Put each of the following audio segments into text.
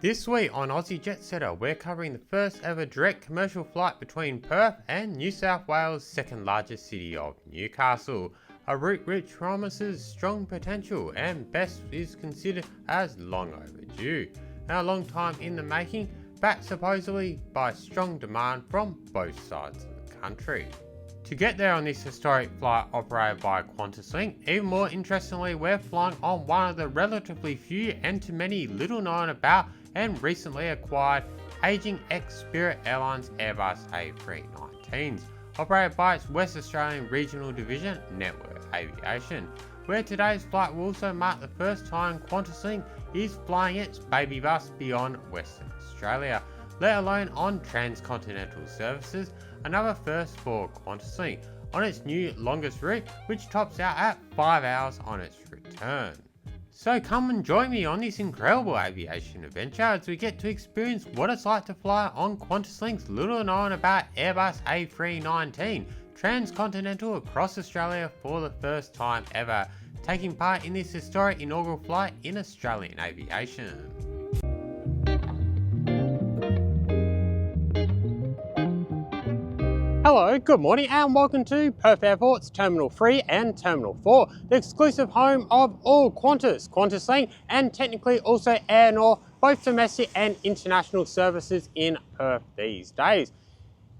This week on Aussie JetSetter, we're covering the first ever direct commercial flight between Perth and New South Wales' second largest city of Newcastle. A route which promises strong potential and best is considered as long overdue. Now, a long time in the making, backed supposedly by strong demand from both sides of the country. To get there on this historic flight operated by QantasLink, even more interestingly, we're flying on one of the relatively few and to many little known about and recently acquired aging ex-Spirit Airlines Airbus A319s, operated by its West Australian regional division, Network Aviation, where today's flight will also mark the first time QantasLink is flying its baby bus beyond Western Australia, let alone on transcontinental services, another first for QantasLink on its new longest route, which tops out at 5 hours on its return. So come and join me on this incredible aviation adventure as we get to experience what it's like to fly on QantasLink's little known about Airbus A319, transcontinental across Australia for the first time ever, taking part in this historic inaugural flight in Australian aviation. Hello, good morning and welcome to Perth Airport's Terminal 3 and Terminal 4, the exclusive home of all Qantas, QantasLink and technically also Air North, both domestic and international services in Perth these days.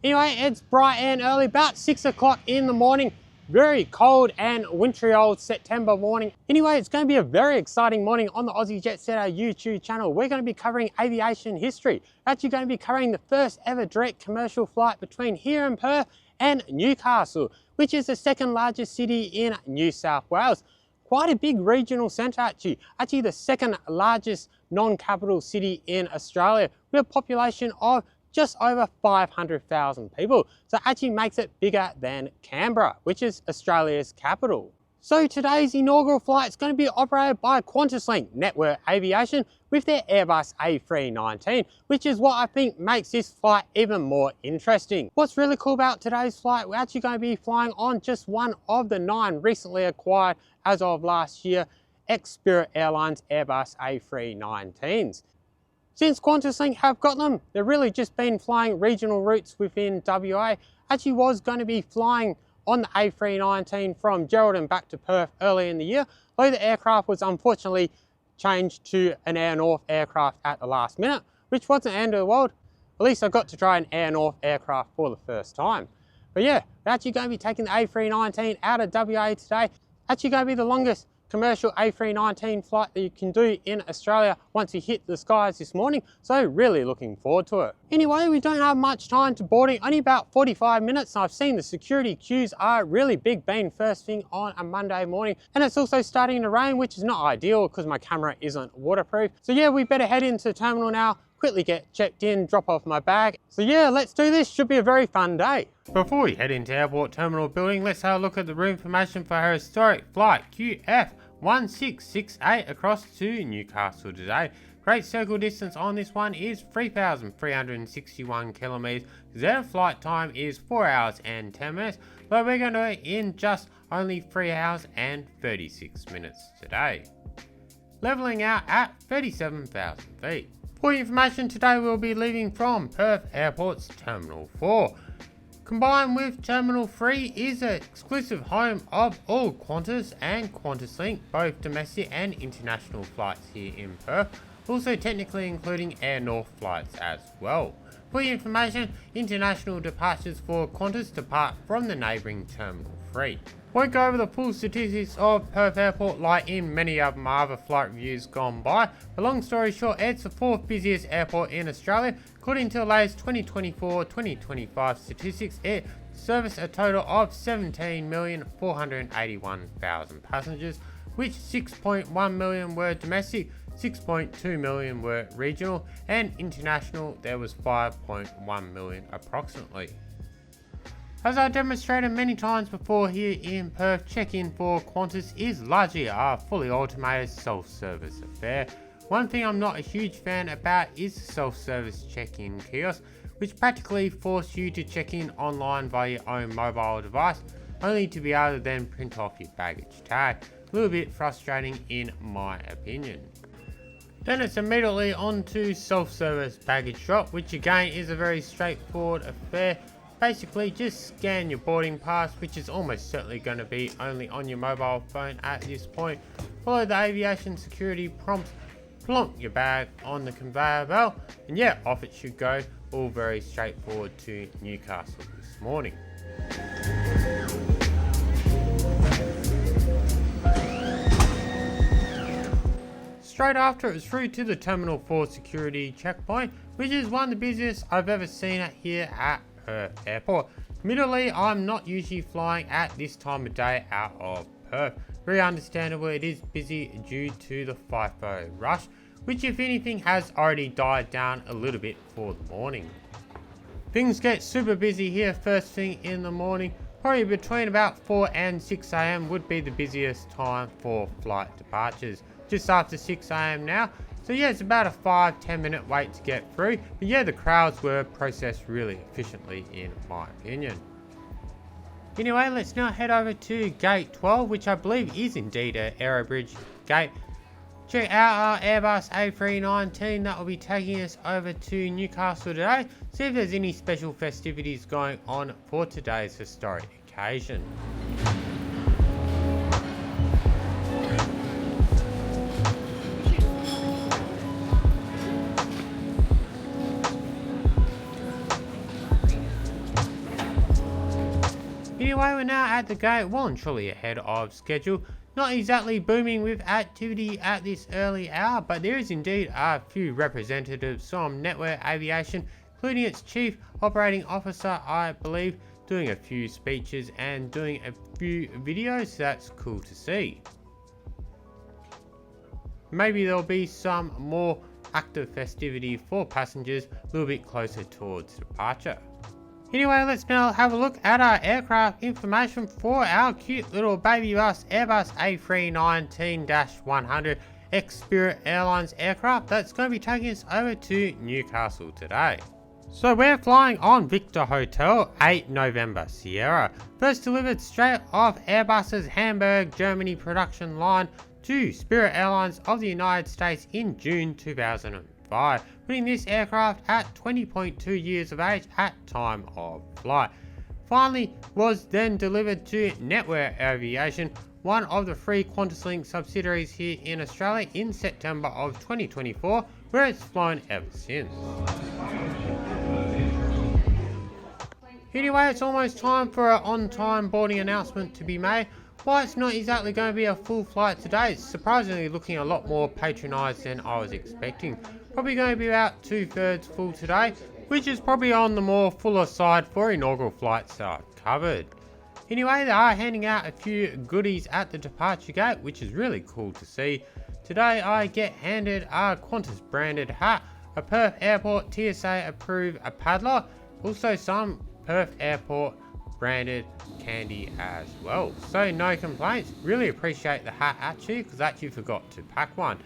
Anyway, it's bright and early, about 6 o'clock in the morning. Very cold and wintry old September morning. Anyway, it's going to be a very exciting morning on the Aussie JetSetter YouTube channel. We're going to be covering aviation history. We're actually going to be covering the first ever direct commercial flight between here in Perth and Newcastle, which is the second largest city in New South Wales. Quite a big regional centre actually the second largest non-capital city in Australia with a population of just over 500,000 people. So it actually makes it bigger than Canberra, which is Australia's capital. So today's inaugural flight is going to be operated by QantasLink Network Aviation with their Airbus A319, which is what I think makes this flight even more interesting. What's really cool about today's flight, we're actually going to be flying on just one of the 9 recently acquired as of last year ex-Spirit Airlines Airbus A319s. Since QantasLink have got them, they've really just been flying regional routes within WA. Actually was going to be flying on the A319 from Geraldton back to Perth early in the year, though the aircraft was unfortunately changed to an Air North aircraft at the last minute, which wasn't the end of the world. At least I got to try an Air North aircraft for the first time. But yeah, we're actually going to be taking the A319 out of WA today. Actually going to be the longest commercial A319 flight that you can do in Australia once you hit the skies this morning, so really looking forward to it. Anyway, we don't have much time to boarding, only about 45 minutes, and I've seen the security queues are really big being first thing on a Monday morning, and it's also starting to rain, which is not ideal because my camera isn't waterproof. So yeah, we better head into the terminal now, quickly get checked in, drop off my bag. So yeah, let's do this, should be a very fun day. Before we head into Airport Terminal building, let's have a look at the route information for our historic flight QF1668 across to Newcastle today. Great circle distance on this one is 3,361 kilometers. Their flight time is 4 hours and 10 minutes, but we're going to do it in just only 3 hours and 36 minutes today. Leveling out at 37,000 feet. For your information, today we'll be leaving from Perth Airport's Terminal 4. Combined with Terminal 3 is an exclusive home of all Qantas and QantasLink, both domestic and international flights here in Perth, also technically including Air North flights as well. For your information, international departures for Qantas depart from the neighbouring Terminal 3. Won't go over the full statistics of Perth Airport like in many of my other flight reviews gone by, but long story short, it's the 4th busiest airport in Australia. According to the latest 2024-2025 statistics, it serviced a total of 17,481,000 passengers, which 6.1 million were domestic, 6.2 million were regional, and international there was 5.1 million approximately. As I demonstrated many times before here in Perth, check-in for Qantas is largely a fully automated self-service affair. One thing I'm not a huge fan about is self-service check-in kiosks, which practically force you to check in online via your own mobile device, only to be able to then print off your baggage tag. A little bit frustrating in my opinion. Then it's immediately on to self-service baggage drop, which again is a very straightforward affair. Basically just scan your boarding pass, which is almost certainly going to be only on your mobile phone at this point. Follow the aviation security prompts, plonk your bag on the conveyor belt, and yeah, off it should go. All very straightforward to Newcastle this morning. Straight after, it was through to the Terminal 4 security checkpoint, which is one of the busiest I've ever seen it here at Perth Airport. Admittedly, I'm not usually flying at this time of day out of Perth. Very understandable, it is busy due to the FIFO rush, which if anything has already died down a little bit for the morning. Things get super busy here first thing in the morning. Probably between about 4 and 6 AM would be the busiest time for flight departures. Just after 6 AM now. So yeah, it's about a 5-10 minute wait to get through. But yeah, the crowds were processed really efficiently in my opinion. Anyway, let's now head over to gate 12, which I believe is indeed an Aerobridge gate. Check out our Airbus A319 that will be taking us over to Newcastle today. See if there's any special festivities going on for today's historic occasion. Anyway, we're now at the gate, well and truly ahead of schedule. Not exactly booming with activity at this early hour, but there is indeed a few representatives from Network Aviation, including its Chief Operating Officer, I believe, doing a few speeches and doing a few videos. So that's cool to see. Maybe there'll be some more active festivity for passengers a little bit closer towards departure. Anyway, let's now have a look at our aircraft information for our cute little baby bus Airbus A319-100 ex-Spirit Airlines aircraft that's going to be taking us over to Newcastle today. So we're flying on Victor Hotel 8 November Sierra, first delivered straight off Airbus's Hamburg, Germany production line to Spirit Airlines of the United States in June 2005. Putting this aircraft at 20.2 years of age at time of flight. Finally was then delivered to Network Aviation, one of the 3 QantasLink subsidiaries here in Australia, in September of 2024, where it's flown ever since. Anyway, it's almost time for an on-time boarding announcement to be made. While it's not exactly going to be a full flight today, it's surprisingly looking a lot more patronised than I was expecting. Probably going to be about 2/3 full today, which is probably on the more fuller side for inaugural flights that I've covered. Anyway, they are handing out a few goodies at the departure gate, which is really cool to see. Today I get handed a Qantas branded hat, a Perth Airport TSA approved a padlock, also some Perth Airport branded candy as well. So no complaints, really appreciate the hat actually, because I actually forgot to pack one.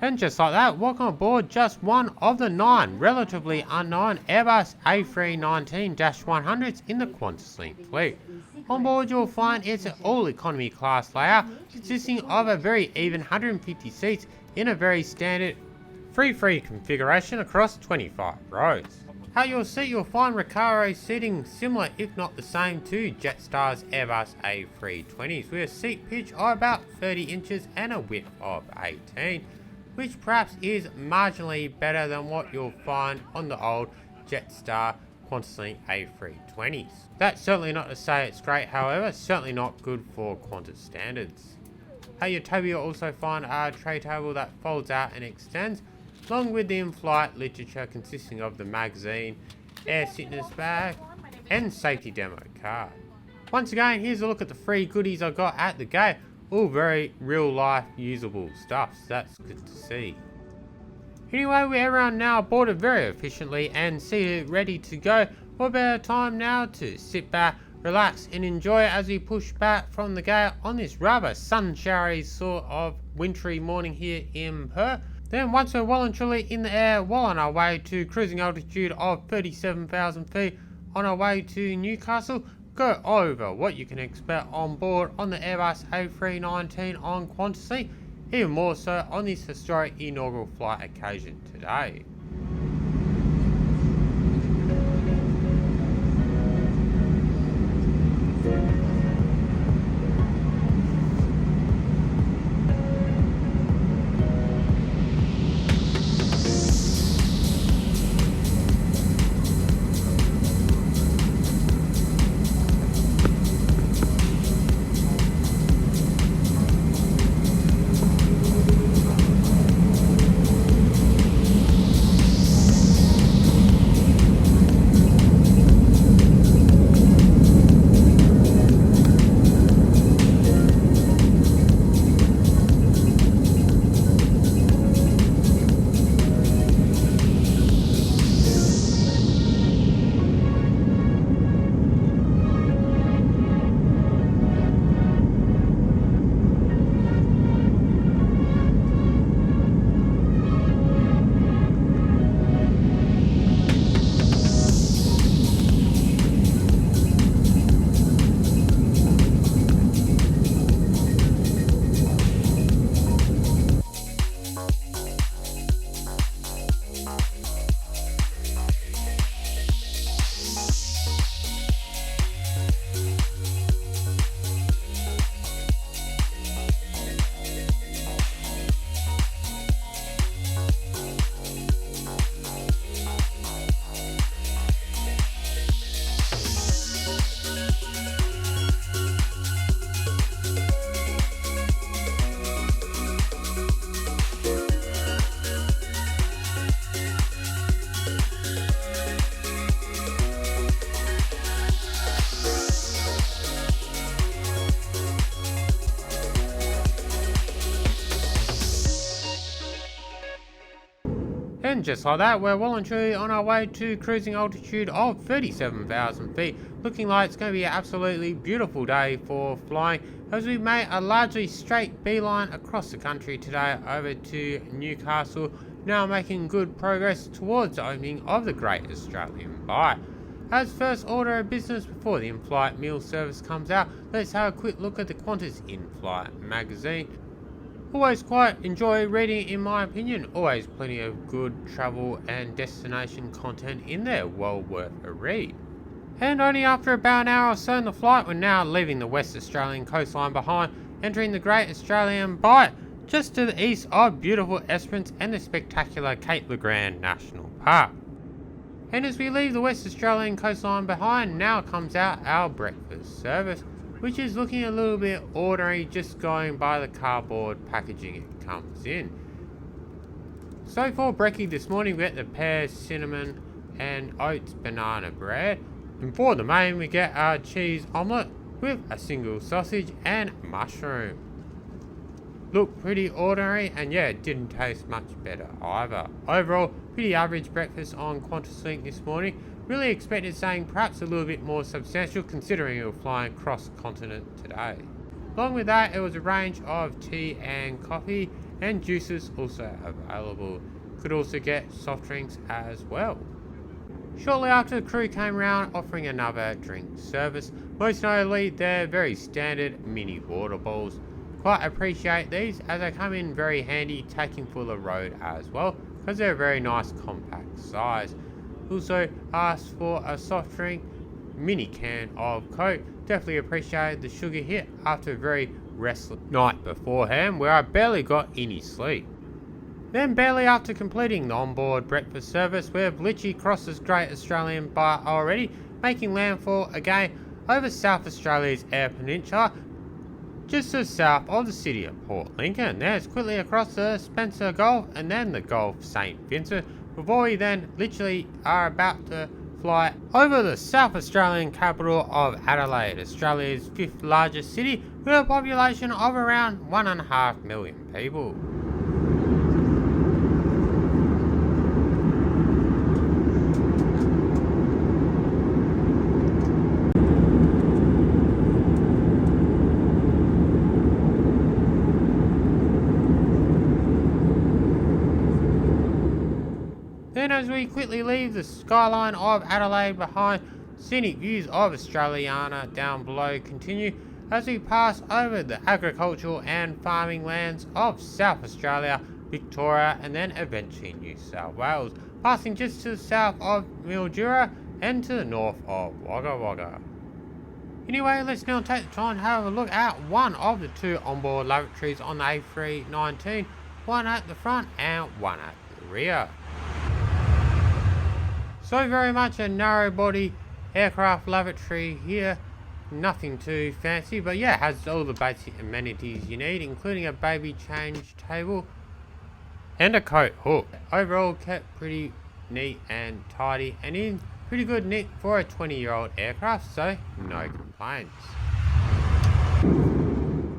And just like that, welcome aboard just one of the 9 relatively unknown Airbus A319-100s in the QantasLink fleet. On board you'll find it's an all economy class layout consisting of a very even 150 seats in a very standard free configuration across 25 rows. At your seat you'll find Recaro seating similar if not the same to Jetstar's Airbus A320s, with a seat pitch of about 30 inches and a width of 18. Which perhaps is marginally better than what you'll find on the old Jetstar QantasLink A320s. That's certainly not to say it's great, however, certainly not good for Qantas standards. At your table you'll also find a tray table that folds out and extends, along with the in-flight literature consisting of the magazine, air sickness bag, and safety demo card. Once again, here's a look at the 3 goodies I got at the gate. All very real life usable stuff, so that's good to see. Anyway, we're everyone now boarded very efficiently and seated ready to go. What better time now to sit back, relax and enjoy as we push back from the gate on this rather sun showery sort of wintry morning here in Perth. Then once we're well and truly in the air, well on our way to cruising altitude of 37,000 feet on our way to Newcastle, go over what you can expect on board on the Airbus A319 on QantasLink even more so on this historic inaugural flight occasion today. And just like that, we're well and truly on our way to cruising altitude of 37,000 feet. Looking like it's going to be an absolutely beautiful day for flying, as we made a largely straight beeline across the country today over to Newcastle, now making good progress towards the opening of the Great Australian Bight. As first order of business before the in-flight meal service comes out, let's have a quick look at the Qantas in-flight magazine. Always quite enjoy reading, in my opinion. Always plenty of good travel and destination content in there, well worth a read. And only after about an hour or so in the flight, we're now leaving the West Australian coastline behind, entering the Great Australian Bight, just to the east of beautiful Esperance and the spectacular Cape Le Grand National Park. And as we leave the West Australian coastline behind, now comes out our breakfast service, which is looking a little bit ordinary, just going by the cardboard packaging it comes in. So for brekkie this morning, we get the pear, cinnamon and oats banana bread. And for the main, we get our cheese omelette with a single sausage and mushroom. Looked pretty ordinary, and yeah, it didn't taste much better either. Overall, pretty average breakfast on QantasLink this morning. Really expected something perhaps a little bit more substantial, considering we were flying across continent today. Along with that, it was a range of tea and coffee, and juices also available. Could also get soft drinks as well. Shortly after, the crew came around offering another drink service, most notably their very standard mini water balls. Quite appreciate these, as they come in very handy taking for the road as well, because they're a very nice compact size. Also asked for a soft drink, mini can of Coke. Definitely appreciated the sugar hit after a very restless night beforehand, where I barely got any sleep. Then barely after completing the onboard breakfast service, we've literally crossed this Great Australian Bight already, making landfall again over South Australia's Eyre Peninsula, just to the south of the city of Port Lincoln. There's quickly across the Spencer Gulf and then the Gulf St Vincent, before we then literally are about to fly over the South Australian capital of Adelaide, Australia's 5th largest city, with a population of around 1.5 million people. Then as we quickly leave the skyline of Adelaide behind, scenic views of Australiana down below continue, as we pass over the agricultural and farming lands of South Australia, Victoria, and then eventually New South Wales, passing just to the south of Mildura and to the north of Wagga Wagga. Anyway, let's now take the time to have a look at one of the two onboard lavatories on the A319, one at the front and one at the rear. So very much a narrow body aircraft lavatory here, nothing too fancy, but yeah, has all the basic amenities you need, including a baby change table and a coat hook. Overall kept pretty neat and tidy and in pretty good nick for a 20-year-old aircraft, so no complaints.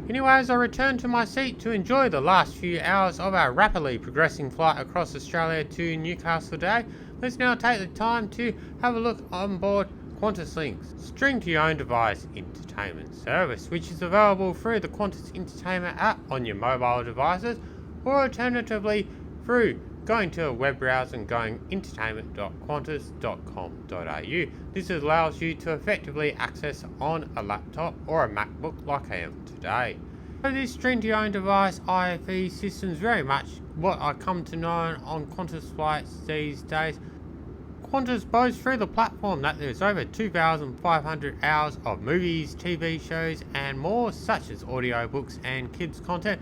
Anyway, as I return to my seat to enjoy the last few hours of our rapidly progressing flight across Australia to Newcastle today, let's now take the time to have a look on board QantasLink's string-to-your-own-device entertainment service, which is available through the Qantas Entertainment app on your mobile devices, or alternatively through going to a web browser and going entertainment.qantas.com.au. This allows you to effectively access on a laptop or a MacBook like I am today. So this string-to-your-own-device IFE system is very much what I come to know on Qantas flights these days. Qantas boasts through the platform that there's over 2,500 hours of movies, TV shows and more, such as audiobooks and kids content.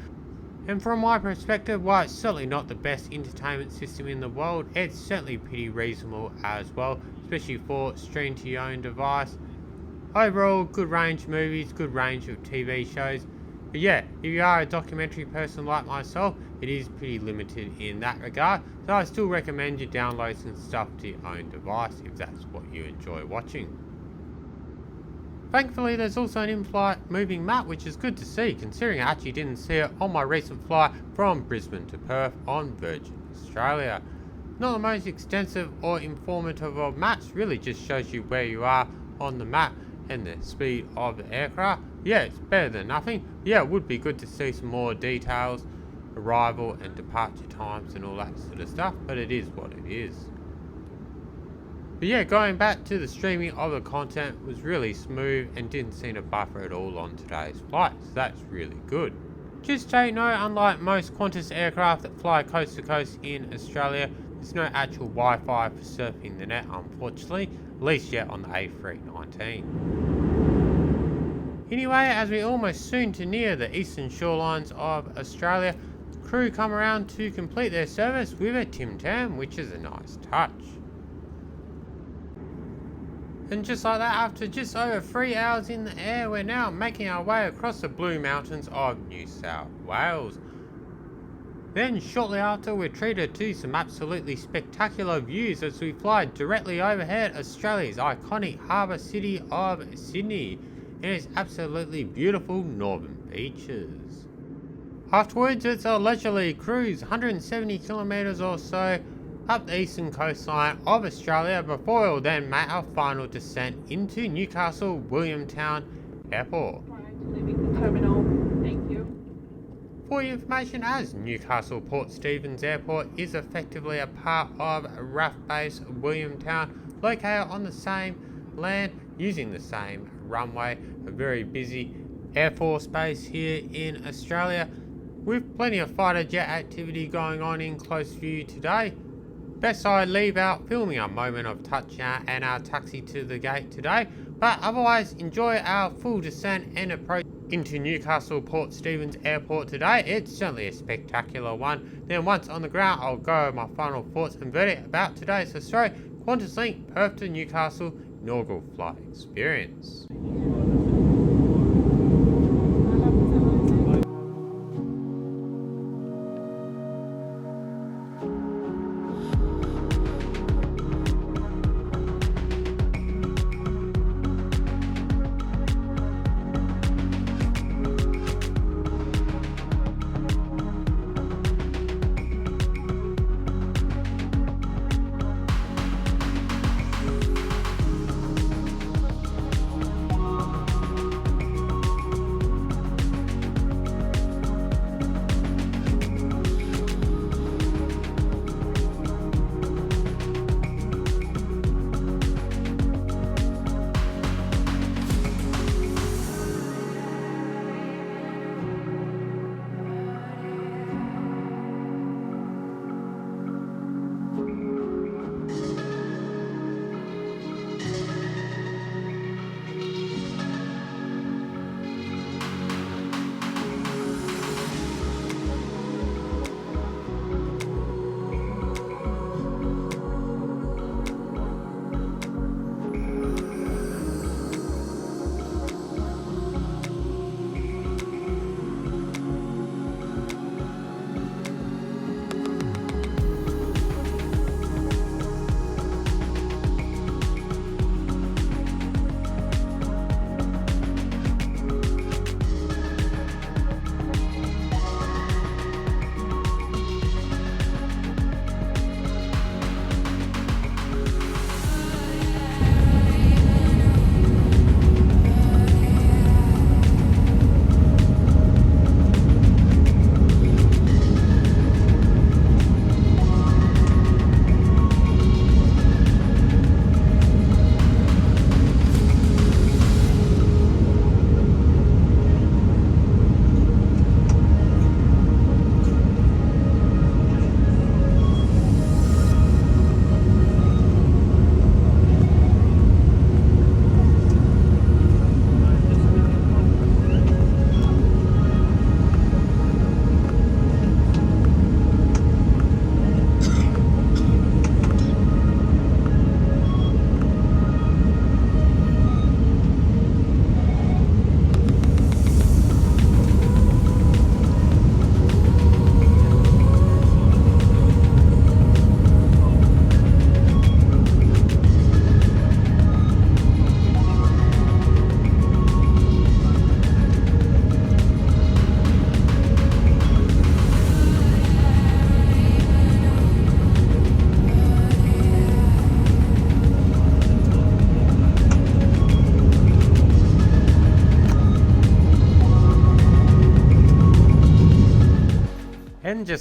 And from my perspective, while it's certainly not the best entertainment system in the world, it's certainly pretty reasonable as well, especially for stream to your own device. Overall, good range of movies, good range of TV shows. But yeah, if you are a documentary person like myself, it is pretty limited in that regard. So I still recommend you download some stuff to your own device if that's what you enjoy watching. Thankfully, there's also an in-flight moving map, which is good to see, considering I actually didn't see it on my recent flight from Brisbane to Perth on Virgin Australia. Not the most extensive or informative of maps, really just shows you where you are on the map and the speed of the aircraft. Yeah, it's better than nothing. Yeah, it would be good to see some more details, arrival and departure times and all that sort of stuff, but it is what it is. But yeah, going back to the streaming of the content was really smooth and didn't seem to buffer at all on today's flight, so that's really good. Just take note, unlike most Qantas aircraft that fly coast to coast in Australia, there's no actual Wi-Fi for surfing the net, unfortunately, at least yet on the A319. Anyway, as we almost soon to near the eastern shorelines of Australia, crew come around to complete their service with a Tim Tam, which is a nice touch. And just like that, after just over 3 hours in the air, we're now making our way across the Blue Mountains of New South Wales. Then shortly after, we're treated to some absolutely spectacular views as we fly directly overhead Australia's iconic harbour city of Sydney and its absolutely beautiful northern beaches. Afterwards, it's a leisurely cruise 170 kilometres or so up the eastern coastline of Australia before we'll then make our final descent into Newcastle Williamtown Airport. Leaving the terminal, thank you. For your information, as Newcastle Port Stephens Airport is effectively a part of RAF Base Williamtown, located on the same land using the same runway, a very busy Air Force base here in Australia, with plenty of fighter jet activity going on in close view today. Best I leave out filming a moment of touchdown and our taxi to the gate today, but otherwise enjoy our full descent and approach into Newcastle Port Stephens Airport today. It's certainly a spectacular one. Then once on the ground, I'll go over my final thoughts and verdict about today's historic QantasLink Perth to Newcastle inaugural flight experience.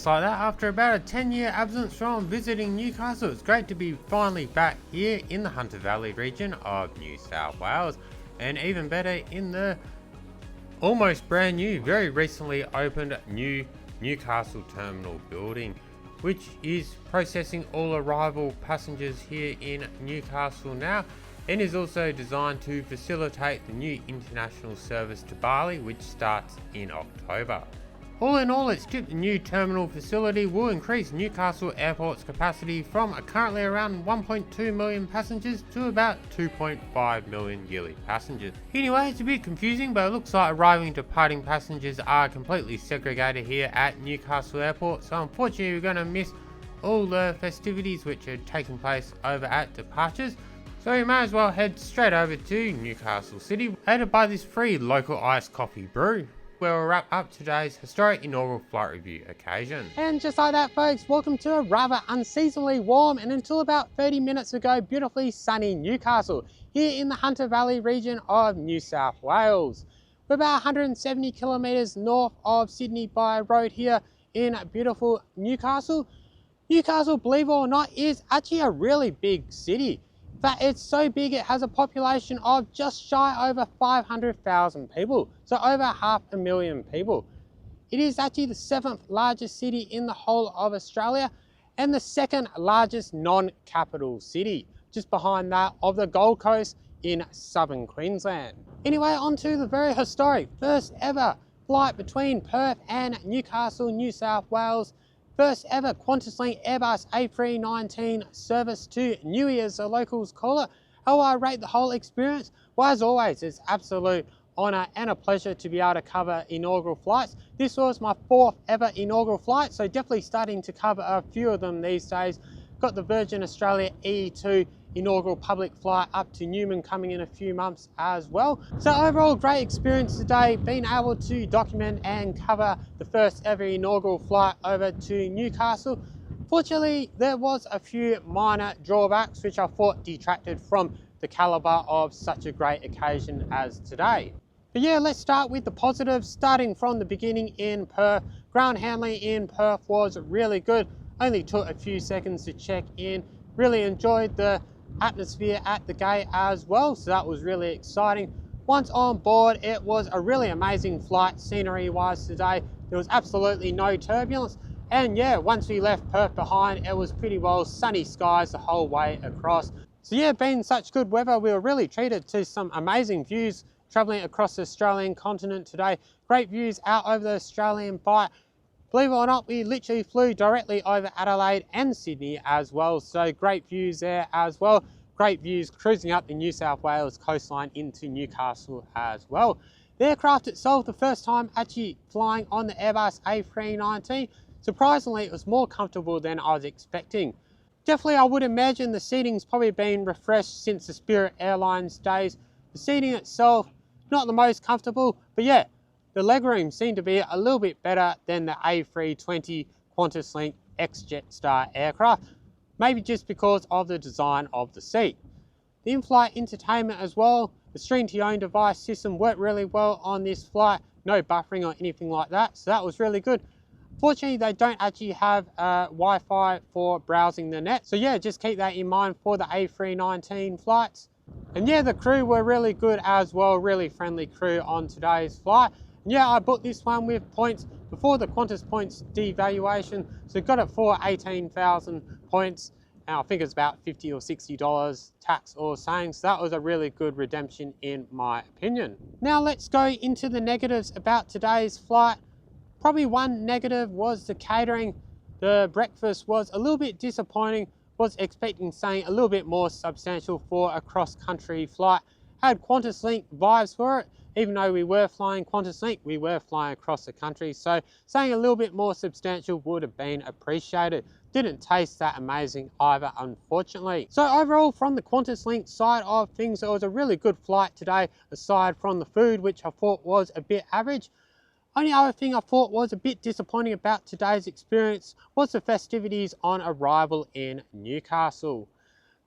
just like that, after about a 10-year absence from visiting Newcastle, it's great to be finally back here in the Hunter Valley region of New South Wales, and even better in the almost brand new, very recently opened new Newcastle terminal building, which is processing all arrival passengers here in Newcastle now, and is also designed to facilitate the new international service to Bali, which starts in October. All in all, its new terminal facility will increase Newcastle Airport's capacity from currently around 1.2 million passengers to about 2.5 million yearly passengers. Anyway, it's a bit confusing, but it looks like arriving and departing passengers are completely segregated here at Newcastle Airport, so unfortunately we're going to miss all the festivities which are taking place over at departures. So you may as well head straight over to Newcastle City, aided by this free local iced coffee brew, where we'll wrap up today's historic inaugural flight review occasion. And just like that, folks, welcome to a rather unseasonably warm and until about 30 minutes ago beautifully sunny Newcastle, here in the Hunter Valley region of New South Wales. We're about 170 kilometres north of Sydney by road here in beautiful Newcastle. Newcastle, believe it or not, is actually a really big city. But it's so big it has a population of just shy over 500,000 people, so over 500,000 people. It is actually the 7th largest city in the whole of Australia and the 2nd largest non-capital city, just behind that of the Gold Coast in southern Queensland. Anyway, on to the very historic first ever flight between Perth and Newcastle, New South Wales. First ever QantasLink Airbus A319 service to Newey, as the locals call it. How I rate the whole experience? Well, as always, it's absolute honour and a pleasure to be able to cover inaugural flights. This was my 4th ever inaugural flight, so definitely starting to cover a few of them these days. Got the Virgin Australia E2 inaugural public flight up to Newman coming in a few months as well. So overall, great experience today, being able to document and cover the first ever inaugural flight over to Newcastle. Fortunately, there was a few minor drawbacks which I thought detracted from the calibre of such a great occasion as today. But yeah, let's start with the positives, starting from the beginning in Perth. Ground handling in Perth was really good. Only took a few seconds to check in. Really enjoyed the atmosphere at the gate as well, so that was really exciting. Once on board, it was a really amazing flight scenery wise today. There was absolutely no turbulence, and yeah, once we left Perth behind, it was pretty well sunny skies the whole way across. So yeah, being such good weather, we were really treated to some amazing views travelling across the Australian continent today. Great views out over the Australian Bight. Believe it or not, we literally flew directly over Adelaide and Sydney as well, so great views there as well. Great views cruising up the New South Wales coastline into Newcastle as well. The aircraft itself, the first time actually flying on the Airbus A319, surprisingly it was more comfortable than I was expecting. Definitely I would imagine the seating's probably been refreshed since the Spirit Airlines days. The seating itself, not the most comfortable, but yeah, the legroom seemed to be a little bit better than the A320 QantasLink ex-JetSetter aircraft, maybe just because of the design of the seat. The in-flight entertainment as well, the stream-to-your-own device system worked really well on this flight, no buffering or anything like that, so that was really good. Fortunately, they don't actually have Wi-Fi for browsing the net, so yeah, just keep that in mind for the A319 flights. And yeah, the crew were really good as well, really friendly crew on today's flight. And yeah, I booked this one with points before the Qantas points devaluation, so got it for 18,000 points, and I think it's about $50 or $60 tax or saying, so that was a really good redemption in my opinion. Now let's go into the negatives about today's flight. Probably one negative was the catering. The breakfast was a little bit disappointing. Was expecting something a little bit more substantial for a cross-country flight. Had QantasLink vibes for it. Even though we were flying QantasLink, we were flying across the country, so something a little bit more substantial would have been appreciated. Didn't taste that amazing either, unfortunately. So overall, from the QantasLink side of things, it was a really good flight today, aside from the food, which I thought was a bit average. Only other thing I thought was a bit disappointing about today's experience was the festivities on arrival in Newcastle.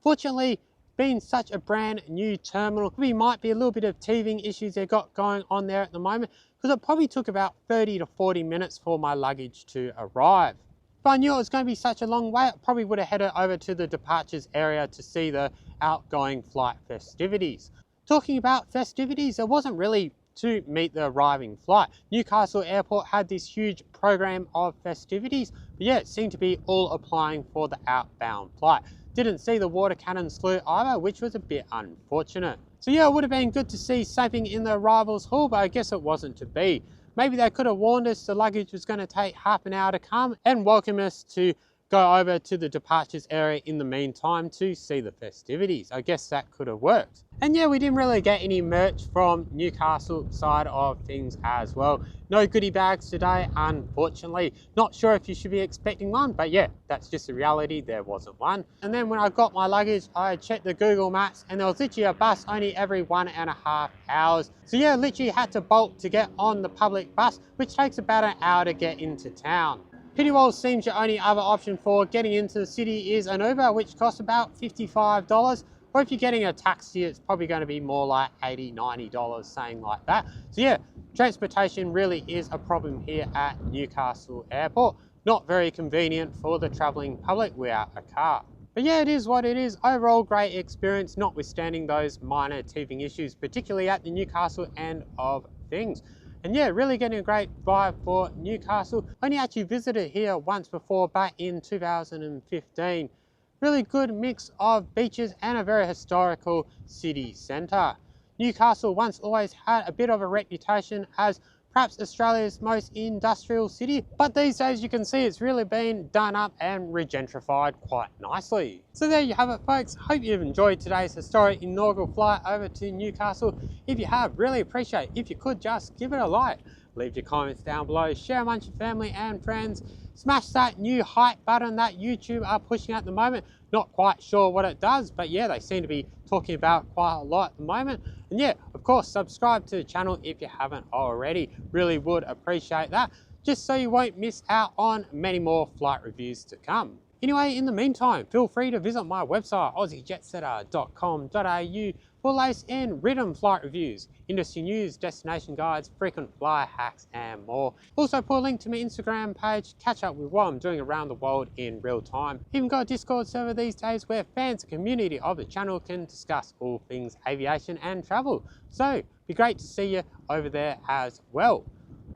Fortunately, being such a brand new terminal, we might be a little bit of teething issues they've got going on there at the moment, because it probably took about 30 to 40 minutes for my luggage to arrive. If I knew it was going to be such a long way, I probably would have headed over to the departures area to see the outgoing flight festivities. Talking about festivities, it wasn't really to meet the arriving flight. Newcastle Airport had this huge program of festivities, but yeah, it seemed to be all applying for the outbound flight. Didn't see the water cannon salute either, which was a bit unfortunate. So yeah, it would have been good to see something in the arrivals hall, but I guess it wasn't to be. Maybe they could have warned us the luggage was going to take half an hour to come and welcome us to go over to the departures area in the meantime to see the festivities. I guess that could have worked. And yeah, we didn't really get any merch from Newcastle side of things as well. No goodie bags today, unfortunately. Not sure if you should be expecting one, but yeah, that's just the reality, there wasn't one. And then when I got my luggage, I checked the Google Maps and there was literally a bus only every 1.5 hours. So yeah, literally had to bolt to get on the public bus, which takes about an hour to get into town. Pretty well seems your only other option for getting into the city is an Uber, which costs about $55. Or if you're getting a taxi, it's probably going to be more like $80, $90, something like that. So yeah, transportation really is a problem here at Newcastle Airport. Not very convenient for the travelling public without a car. But yeah, it is what it is. Overall, great experience, notwithstanding those minor teething issues, particularly at the Newcastle end of things. And yeah, really getting a great vibe for Newcastle. Only actually visited here once before, back in 2015. Really good mix of beaches and a very historical city centre. Newcastle once always had a bit of a reputation as perhaps Australia's most industrial city, but these days you can see it's really been done up and regentrified quite nicely. So there you have it, folks. Hope you've enjoyed today's historic inaugural flight over to Newcastle. If you have, really appreciate if you could just give it a like. Leave your comments down below, share amongst your family and friends, smash that new hype button that YouTube are pushing at the moment. Not quite sure what it does, but yeah, they seem to be talking about quite a lot at the moment. And yeah, of course, subscribe to the channel if you haven't already. Really would appreciate that, just so you won't miss out on many more flight reviews to come. Anyway, in the meantime, feel free to visit my website, aussiejetsetter.com.au, for latest and written flight reviews, industry news, destination guides, frequent flyer hacks, and more. Also put a link to my Instagram page, catch up with what I'm doing around the world in real time. Even got a Discord server these days where fans and community of the channel can discuss all things aviation and travel. So, it'd be great to see you over there as well.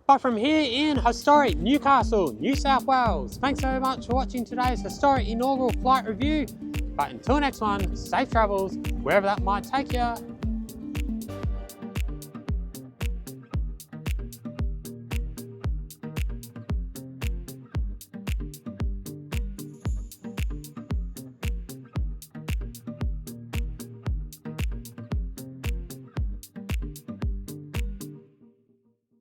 But from here in historic Newcastle, New South Wales, thanks so much for watching today's historic inaugural flight review. But until next one, safe travels, wherever that might take you.